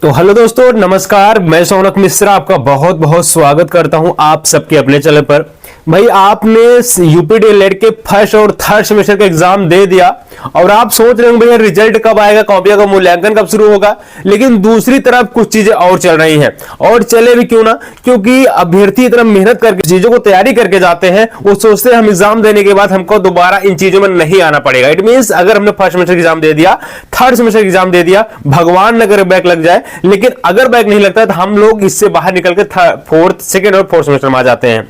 तो हेलो दोस्तों, नमस्कार। मैं सौनक मिश्रा आपका बहुत बहुत स्वागत करता हूं आप सबके अपने चैनल पर। भाई, आपने यूपी डीएलएड के फर्स्ट और थर्ड सेमेस्टर का एग्जाम दे दिया और आप सोच रहे हो भैया रिजल्ट कब आएगा, कॉपियों का मूल्यांकन कब शुरू होगा। लेकिन दूसरी तरफ कुछ चीजें और चल रही हैं, और चले भी क्यों ना, क्योंकि अभ्यर्थी इतना मेहनत करके चीजों को तैयारी करके जाते हैं, वो सोचते हैं हम एग्जाम देने के बाद हमको दोबारा इन चीजों में नहीं आना पड़ेगा। इट मीन अगर हमने फर्स्ट सेमेस्टर एग्जाम दे दिया, थर्ड सेमेस्टर एग्जाम दे दिया, भगवान न करे बैक लग जाए, लेकिन अगर बैक नहीं लगता तो हम लोग इससे बाहर निकल के फोर्थ, सेकेंड और फोर्थ सेमेस्टर में आ जाते हैं।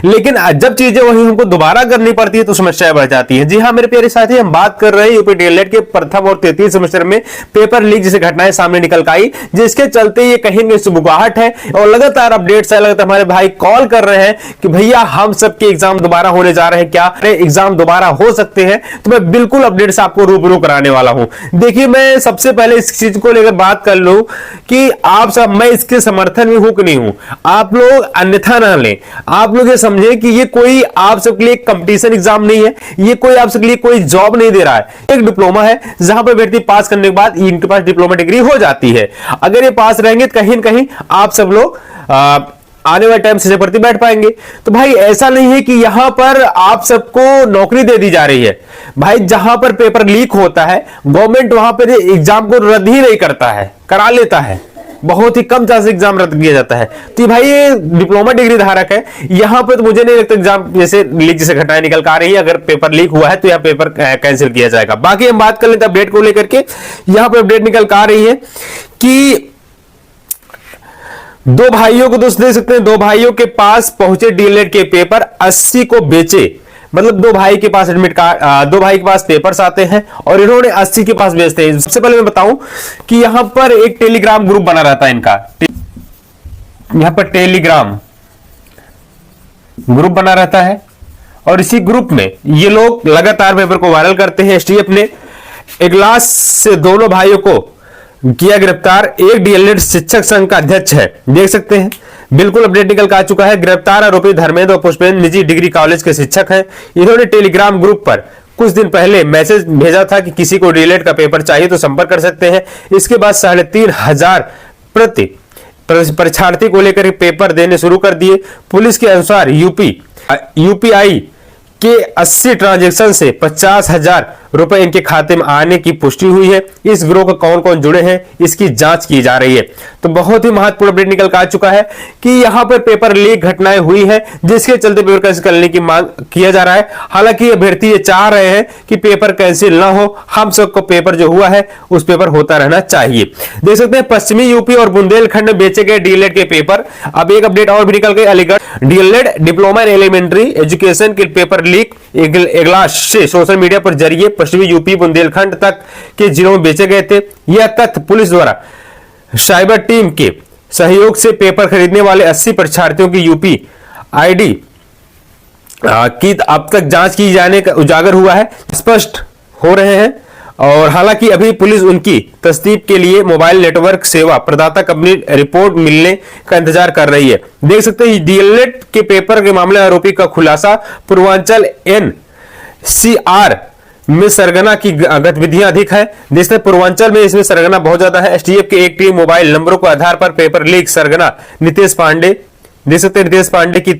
लेकिन जब चीजें वही हमको दोबारा करनी पड़ती है तो समस्याएं बढ़ जाती है। जी हाँ मेरे प्यारे साथी, हम बात कर रहे हैं यूपी डीएलएड के प्रथम और तृतीय सेमेस्टर में पेपर लीक जैसे घटनाएं सामने निकल आई, जिसके चलते ये कहीं न सुबुगाहट है और लगातार अपडेट्स है। लगातार हमारे भाई कॉल कर रहे हैं कि भैया हम सबके एग्जाम दोबारा होने जा रहे हैं, क्या एग्जाम दोबारा हो सकते हैं। तो मैं बिल्कुल अपडेट से आपको रूबरू कराने वाला हूं। देखिए, मैं सबसे पहले इस चीज को लेकर बात कर लूं कि आप सब, मैं इसके समर्थन में हूं कि नहीं हूं, आप लोग अन्यथा ना लें। आप लोग ये समझे कि ये कोई आप सबके लिए कंपटीशन एग्जाम नहीं है, ये कोई आप सबके लिए कोई जॉब नहीं दे रहा है। एक डिप्लोमा है जहां पर व्यक्ति पास करने के बाद इनके पास डिप्लोमा डिग्री हो जाती है। अगर ये पास रहेंगे तो कहीं ना कहीं आप सब लोग आने वाले टाइम से भर्ती बैठ पाएंगे। तो भाई ऐसा नहीं है कि यहां पर आप सबको नौकरी दे दी जा रही है। भाई, जहां पर पेपर लीक होता है, गवर्नमेंट वहां पर एग्जाम को रद्द ही नहीं करता है, करा लेता है। बहुत ही कम चांस एग्जाम रद्द किया जाता है। तो भाई ये डिप्लोमा डिग्री धारक है, यहां पे तो मुझे नहीं लगता एग्जाम जैसे लीक जैसे घटनाएं निकल कर आ रही है। अगर पेपर लीक हुआ है तो यह पेपर कैंसिल किया जाएगा। बाकी हम बात कर लेते हैं अपडेट को लेकर के। यहां पर अपडेट निकल कर आ रही है कि दो भाइयों को दोस्त देख सकते हैं, दो भाइयों के पास पहुंचे डीएलएड के पेपर, 80 को बेचे। मतलब दो भाई के पास एडमिट कार्ड, दो भाई के पास पेपर्स आते हैं और इन्होंने 80 के पास बेचते हैं। सबसे पहले मैं बताऊं कि यहां पर एक टेलीग्राम ग्रुप बना रहता है इनका, यहां पर टेलीग्राम ग्रुप बना रहता है और इसी ग्रुप में ये लोग लगातार पेपर को वायरल करते हैं। एसटीएफ ने इगलास से दोनों भाइयों को किया गिरफ्तार। एक डीएलएड शिक्षक संघ का अध्यक्ष है, देख सकते हैं, बिल्कुल अपडेट निकल कर आ चुका है। गिरफ्तार आरोपी धर्मेंद्र और पुष्पेंद्र निजी डिग्री कॉलेज के शिक्षक हैं। इन्होंने टेलीग्राम ग्रुप पर कुछ दिन पहले मैसेज भेजा था कि किसी को डीएलएड का पेपर चाहिए तो संपर्क कर सकते हैं। इसके बाद 3,500 प्रति परीक्षार्थी को लेकर पेपर देने शुरू कर दिए। पुलिस के अनुसार यूपीआई के 80 ट्रांजैक्शन से 50,000 रुपए इनके खाते में आने की पुष्टि हुई है। इस गिरोह को कौन कौन जुड़े हैं इसकी जांच की जा रही है। तो बहुत ही महत्वपूर्ण अपडेट निकल कर आ चुका है कि यहां पर पेपर लीक घटनाएं हुई है, जिसके चलते पेपर कैंसिल करने की मांग किया जा रहा है। हालांकि अभ्यर्थी ये चाह रहे हैं कि पेपर कैंसिल ना हो, हम सबको पेपर जो हुआ है उस पेपर होता रहना चाहिए। देख सकते हैं पश्चिमी यूपी और बुंदेलखंड में बेचे गए डीएलएड के पेपर। अब एक अपडेट और भी निकल गई, Aligarh D El Ed diploma in elementary education के पेपर लीक इगलास से सोशल मीडिया पर जरिए पश्चिमी यूपी बुंदेलखंड तक के जिलों में बेचे गए थे। यह तथ्य पुलिस द्वारा साइबर टीम के सहयोग से पेपर खरीदने वाले 80 परीक्षार्थियों की यूपी आईडी की अब तक जांच की जाने का उजागर हुआ है, स्पष्ट हो रहे हैं। और हालांकि अभी पुलिस उनकी तस्दीक के लिए मोबाइल नेटवर्क सेवा प्रदाता कंपनी रिपोर्ट मिलने का इंतजार कर रही है। देख सकते हैं डीएलएड के पेपर के मामले आरोपी का खुलासा, पूर्वांचल एनसीआर में सरगना की गतिविधियां अधिक है। जिससे पूर्वांचल में इसमें सरगना बहुत ज्यादा है। एसटीएफ की एक टीम मोबाइल नंबरों के आधार पर पेपर लीक सरगना नितेश पांडे, देख सकते हैं नितेश पांडे की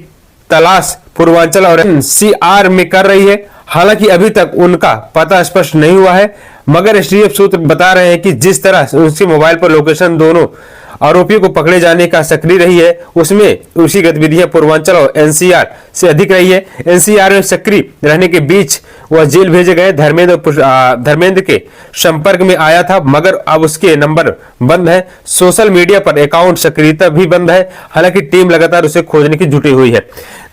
तलाश पूर्वांचल और एनसीआर में कर रही है। हालांकि अभी तक उनका पता स्पष्ट नहीं हुआ है, मगर एसटीएफ सूत्र बता रहे हैं कि जिस तरह उसके मोबाइल पर लोकेशन दोनों आरोपियों को पकड़े जाने का सक्रिय रही है, उसमें उसी गतिविधियां पूर्वांचल और एनसीआर से अधिक रही है। एनसीआर में सक्रिय रहने के बीच वह जेल भेजे गए धर्मेंद्र के संपर्क में आया था, मगर अब उसके नंबर बंद है। सोशल मीडिया पर अकाउंट सक्रियता भी बंद है। हालांकि टीम लगातार उसे खोजने की जुटी हुई है।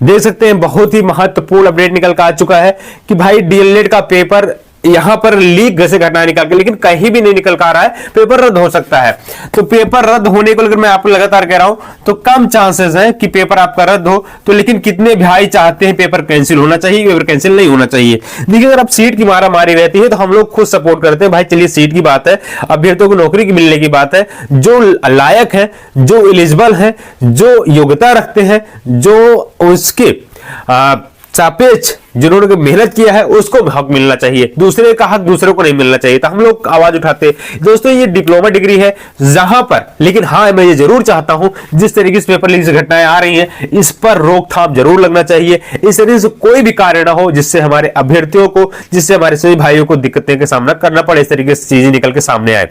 देख सकते हैं बहुत ही महत्वपूर्ण अपडेट निकल कर आ चुका है कि भाई डीएलएड का पेपर यहां पर लीक जैसे घटना निकल के, लेकिन कहीं भी नहीं निकल कर आ रहा है, पेपर रद्द हो सकता है। तो पेपर रद्द होने को लेकर मैं आपको लगातार कह रहा हूं, तो कम चांसेस है कि पेपर आपका रद्द हो। तो लेकिन कितने भाई चाहते हैं पेपर कैंसिल होना चाहिए, पेपर कैंसिल नहीं होना चाहिए। देखिए, अगर आप सीट की मारा मारी रहती है तो हम लोग खुद सपोर्ट करते हैं, भाई चलिए सीट की बात है, अभ्यर्थियों को नौकरी की मिलने की बात है, जो लायक है, जो एलिजिबल है, जो योग्यता रखते हैं, जो उसके सापेक्ष जिन्होंने मेहनत किया है उसको हक मिलना चाहिए, दूसरे का हक दूसरे को नहीं मिलना चाहिए। तो हम लोग आवाज उठाते हैं। दोस्तों ये डिप्लोमा डिग्री है जहां पर, लेकिन हाँ मैं ये जरूर चाहता हूं जिस तरीके से पेपर लीक से घटनाएं आ रही हैं इस पर रोकथाम जरूर लगना चाहिए। इस तरीके से कोई भी कार्य ना हो जिससे हमारे अभ्यर्थियों को, जिससे हमारे सभी भाइयों को दिक्कतें का सामना करना पड़े, इस तरीके से चीजें निकल के सामने आए।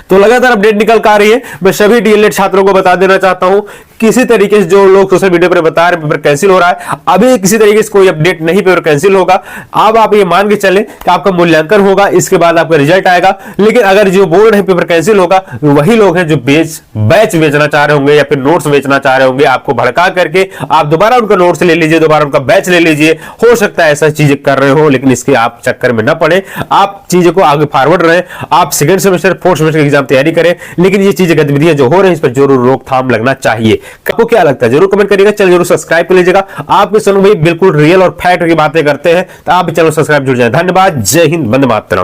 तो लगातार अपडेट निकल कर आ रही है। मैं सभी डीएलएड छात्रों को बता देना चाहता हूं, किसी तरीके से जो लोग सोशल मीडिया पर बता रहे पेपर कैंसिल हो रहा है, अभी किसी तरीके से कोई अपडेट नहीं, पेपर कैंसिल होगा। अब आप ये मान के चलें कि आपका मूल्यांकन होगा, इसके बाद आपका रिजल्ट आएगा। लेकिन अगर जो बोल रहे हैं पेपर कैंसिल होगा, वही लोग हैं जो बैच बेचना चाह रहे होंगे या फिर नोट्स बेचना चाह रहे होंगे, आपको भड़का करके आप दोबारा उनका नोट्स ले लीजिए, दोबारा उनका बैच ले लीजिए। हो सकता है ऐसा चीजें कर रहे हो, लेकिन इसके आप चक्कर में न पड़े, आप चीजों को आगे फॉरवर्ड रहे। आप सेकंड सेमेस्टर, फोर्थ सेमेस्टर की एग्जाम तैयारी करें, लेकिन ये चीजें गतिविधियां जो हो रही है इस पर जरूर रोकथाम लगना चाहिए। आपको क्या लगता है जरूर कमेंट करिएगा। चैनल जरूर सब्सक्राइब कर लीजिएगा। आपके सोनू भाई बिल्कुल रियल और फैक्ट की बातें करते हैं, तो आप भी चैनल सब्सक्राइब जुड़ जाए। धन्यवाद। जय हिंद, वंदे मातरम।